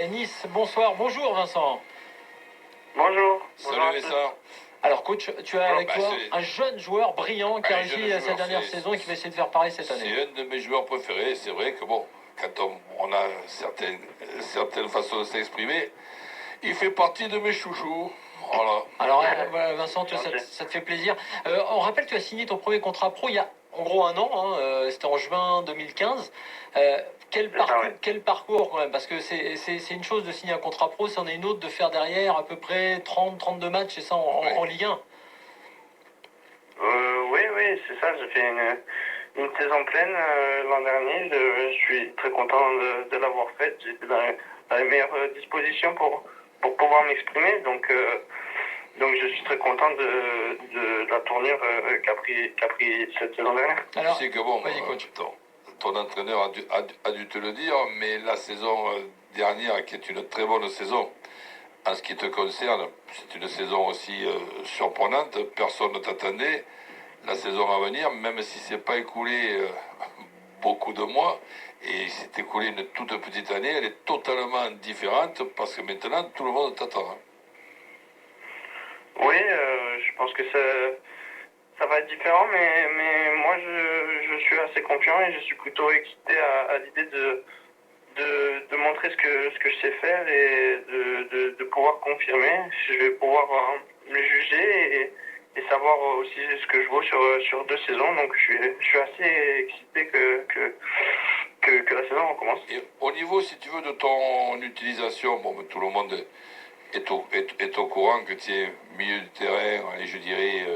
Et Nice, bonsoir, bonjour Vincent. Bonjour. Salut Bonjour à tous. Vincent. Alors coach, tu as Bonjour, avec toi un jeune joueur brillant qui a un jeune réussi sa joueur, dernière saison et qui va essayer de faire pareil cette année. c'est un de mes joueurs préférés. C'est vrai que bon, quand on a certaines façons de s'exprimer, il fait partie de mes chouchous. Voilà. Alors voilà, Vincent, Gentil. ça te fait plaisir. On rappelle que tu as signé ton premier contrat pro il y a en gros un an, hein, c'était en juin 2015. Quel C'est ça, parcours, ouais. quel parcours quand même, parce que c'est une chose de signer un contrat pro, c'en est une autre de faire derrière à peu près 30-32 matchs et ça en Ligue 1. Oui, c'est ça. J'ai fait une saison pleine l'an dernier. Je suis très content de l'avoir faite. J'étais dans les meilleures dispositions pour pouvoir m'exprimer. Donc je suis très content de la tournure qu'a pris cette saison dernière. Alors, Tu sais que bon, vas-y coach. ton entraîneur a dû te le dire, mais la saison dernière, qui est une très bonne saison, en ce qui te concerne, c'est une saison aussi surprenante. Personne ne t'attendait. La saison à venir, même si c'est pas écoulé beaucoup de mois, et s'est écoulé une toute petite année, elle est totalement différente parce que maintenant tout le monde t'attend. Oui, je pense que ça va être différent, mais moi je suis assez confiant et je suis plutôt excité à l'idée de montrer ce que je sais faire et de pouvoir confirmer. Je vais pouvoir me juger et savoir aussi ce que je vaux sur 2 saisons. Donc je suis assez excité que la saison recommence. Et au niveau, si tu veux, de ton utilisation, bon, tout le monde est au courant que tu es milieu de terrain, et je dirais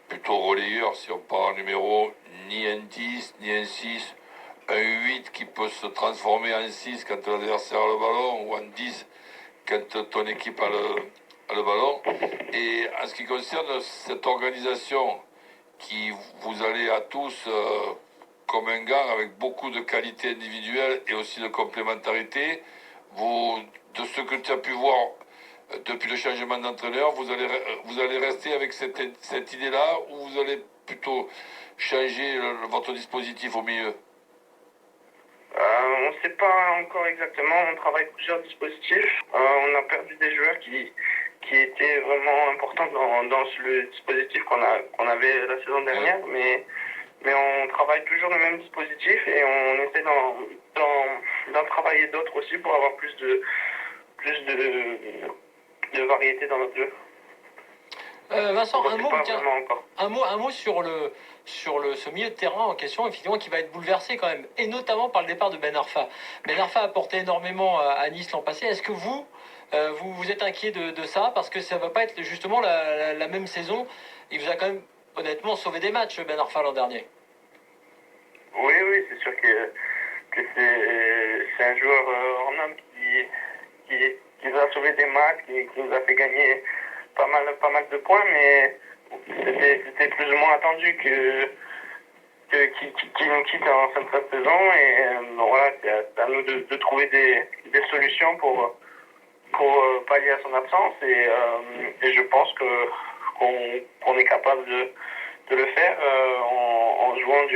plutôt relayeur, si on parle en numéro, ni un 10, ni un 6, un 8 qui peut se transformer en 6 quand l'adversaire a le ballon, ou en 10 quand ton équipe a le ballon. Et en ce qui concerne cette organisation qui vous allez à tous comme un gang avec beaucoup de qualités individuelles et aussi de complémentarité, vous, de ce que tu as pu voir depuis le changement d'entraîneur, vous allez rester avec cette idée-là ou vous allez plutôt changer votre dispositif au milieu? On ne sait pas encore exactement, on travaille plusieurs dispositifs. On a perdu des joueurs qui étaient vraiment importants dans le dispositif qu'on avait la saison dernière, mais on travaille toujours le même dispositif et on essaie d'en travailler d'autres aussi pour avoir plus de variété dans notre jeu. Vincent, On ne sait pas vraiment encore. un mot ce milieu de terrain en question, effectivement, qui va être bouleversé quand même, et notamment par le départ de Ben Arfa. Ben Arfa a apporté énormément à Nice l'an passé. Est-ce que vous êtes inquiet de ça? Parce que ça ne va pas être justement la même saison. Il vous a quand même, honnêtement, sauvé des matchs, Ben Arfa, l'an dernier. Oui, c'est sûr que c'est un joueur en homme qui nous a sauvé des matchs, qui nous a fait gagner pas mal de points, mais c'était plus ou moins attendu qu'il nous quitte en fin de saison et voilà, c'est à nous de trouver des solutions pour pallier à son absence et je pense qu'on est capable de le faire en jouant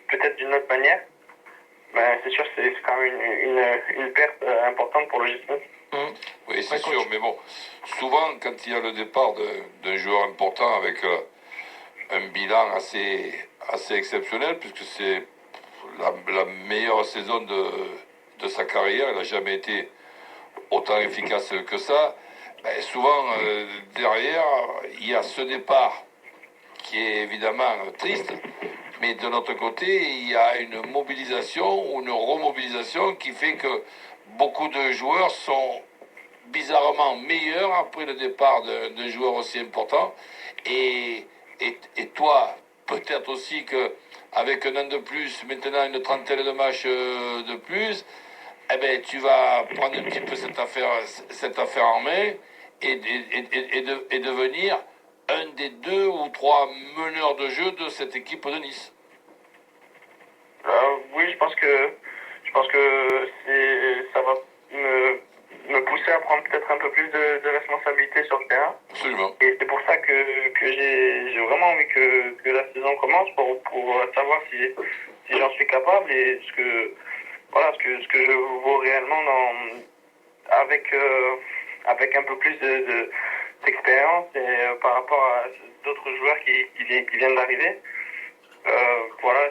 peut-être d'une autre manière. Ben, c'est sûr que c'est quand même une perte importante pour le GC. Oui, c'est sûr, mais bon, souvent quand il y a le départ d'un joueur important avec un bilan assez exceptionnel, puisque c'est la meilleure saison de sa carrière, il n'a jamais été autant efficace que ça, ben souvent derrière, il y a ce départ qui est évidemment triste, mais de notre côté, il y a une mobilisation ou une remobilisation qui fait que beaucoup de joueurs sont bizarrement meilleurs après le départ d'un joueur aussi important. Et toi, peut-être aussi que avec un an de plus, maintenant une trentaine de matchs de plus, eh ben, tu vas prendre un petit peu cette affaire en main et devenir un des 2 ou 3 meneurs de jeu de cette équipe de Nice. Oui, je pense que ça va me pousser à prendre peut-être un peu plus de responsabilité sur le terrain. Absolument. Et c'est pour ça que j'ai vraiment envie que la saison commence pour savoir si j'en suis capable et ce que je vaux réellement avec un peu plus d'expérience et par rapport à d'autres joueurs qui viennent d'arriver. Voilà,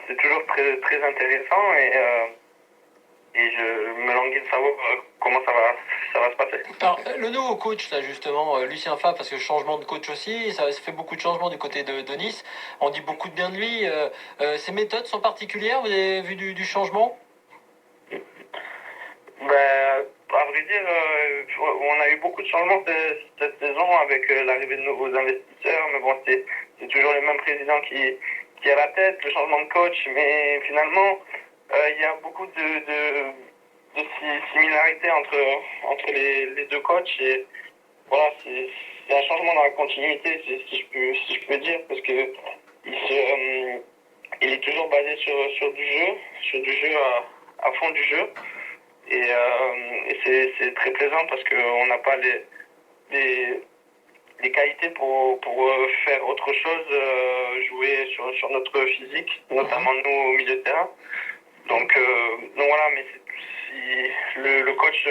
c'est toujours très, très intéressant et je me languis de savoir comment ça va se passer. Alors, le nouveau coach, là, justement, Lucien Favre, parce que changement de coach aussi, ça fait beaucoup de changements du côté de Nice. On dit beaucoup de bien de lui. Ses méthodes sont particulières, vous avez vu du changement? Ben, à vrai dire, on a eu beaucoup de changements cette saison avec l'arrivée de nouveaux investisseurs, mais bon, c'est toujours le même président qui est à la tête, le changement de coach, mais finalement, il y a beaucoup de similarités entre les deux coachs et voilà, c'est un changement dans la continuité, si je peux dire, parce que il est toujours basé sur du jeu à fond du jeu. Et c'est très plaisant parce qu'on n'a pas les qualités pour faire autre chose, jouer sur notre physique, notamment nous au milieu de terrain. Donc voilà, mais si le coach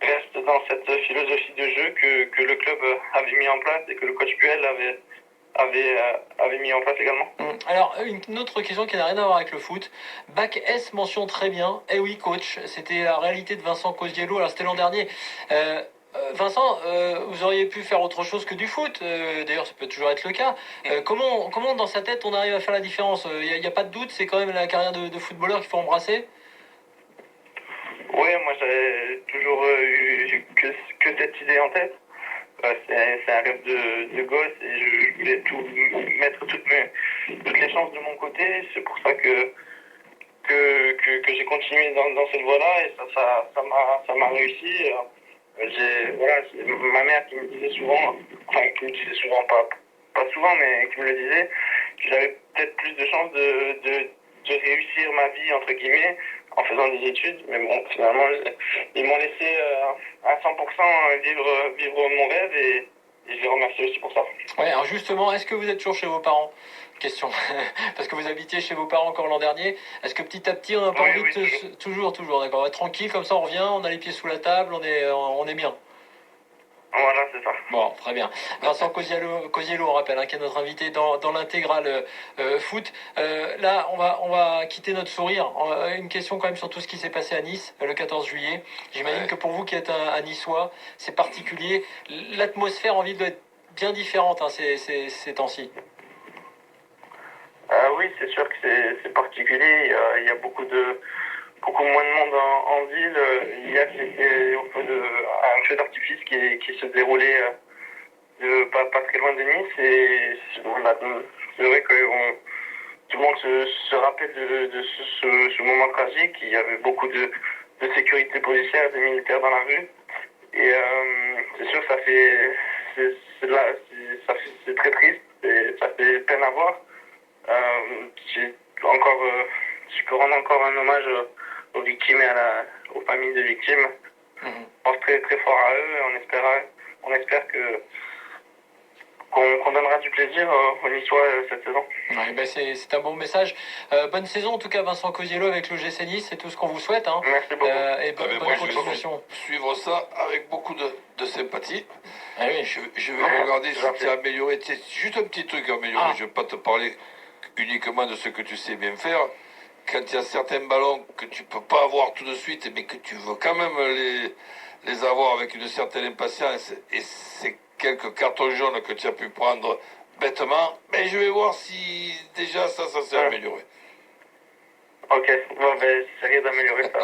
reste dans cette philosophie de jeu que le club avait mis en place et que le coach Puel avait mis en place également. Alors, une autre question qui n'a rien à voir avec le foot. Bac S mention très bien. Eh oui, coach, c'était la réalité de Vincent Cosiello. Alors, c'était l'an dernier. Vincent, vous auriez pu faire autre chose que du foot. D'ailleurs, ça peut toujours être le cas. Comment dans sa tête on arrive à faire la différence? Il n'y a pas de doute, c'est quand même la carrière de footballeur qu'il faut embrasser. Oui, moi j'ai toujours eu que cette idée en tête. C'est un rêve de gosse et je voulais mettre toutes les chances de mon côté. C'est pour ça que j'ai continué dans cette voie-là et ça m'a réussi. Voilà, c'est ma mère qui me disait souvent, enfin qui me disait souvent, pas souvent, mais qui me le disait, que j'avais peut-être plus de chances de réussir ma vie, entre guillemets, en faisant des études. Mais bon, finalement, ils m'ont laissé à 100% vivre mon rêve et je les remercie aussi pour ça. Ouais, alors justement, est-ce que vous êtes toujours chez vos parents? Question. Parce que vous habitiez chez vos parents encore l'an dernier. Est-ce que petit à petit, on n'a pas envie de... Toujours, d'accord. On va être tranquille, comme ça on revient, on a les pieds sous la table, on est bien. Voilà, c'est ça. Bon, très bien. Vincent Cosiello, on rappelle, qui est notre invité dans l'intégrale foot. Là, on va quitter notre sourire. Une question quand même sur tout ce qui s'est passé à Nice le 14 juillet. J'imagine que pour vous qui êtes un Niçois, c'est particulier. L'atmosphère en ville doit être bien différente ces temps-ci. Oui, c'est sûr que c'est particulier. Il y a beaucoup moins de monde en ville. Hier, j'étais à un feu d'artifice qui se déroulait pas très loin de Nice. Et c'est vrai que tout le monde se rappelle de ce moment tragique. Il y avait beaucoup de sécurité policière, de militaires dans la rue. Et c'est sûr que c'est très triste et ça fait peine à voir. Je peux rendre encore un hommage aux victimes et aux familles de victimes. Je pense très très fort à eux et on espère qu'on donnera du plaisir aux Niçois cette saison. Ouais, ben c'est un bon message. Bonne saison en tout cas Vincent Cosiello avec l'OGC Nice, c'est tout ce qu'on vous souhaite. Merci beaucoup. Et bonne continuation. Je vais suivre ça avec beaucoup de sympathie. Ah oui. Je vais regarder si tu as amélioré. Juste un petit truc à améliorer. Je ne vais pas te parler uniquement de ce que tu sais bien faire. Quand il y a certains ballons que tu peux pas avoir tout de suite, mais que tu veux quand même les avoir avec une certaine impatience, et c'est quelques cartons jaunes que tu as pu prendre bêtement, mais je vais voir si déjà ça s'est amélioré. Ok, bon, ben, c'est rien d'améliorer ça.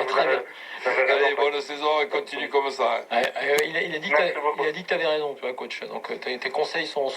Très bien. Allez, bonne saison et continue comme ça. Il a dit que tu avais raison, tu vois, coach. Donc tes conseils sont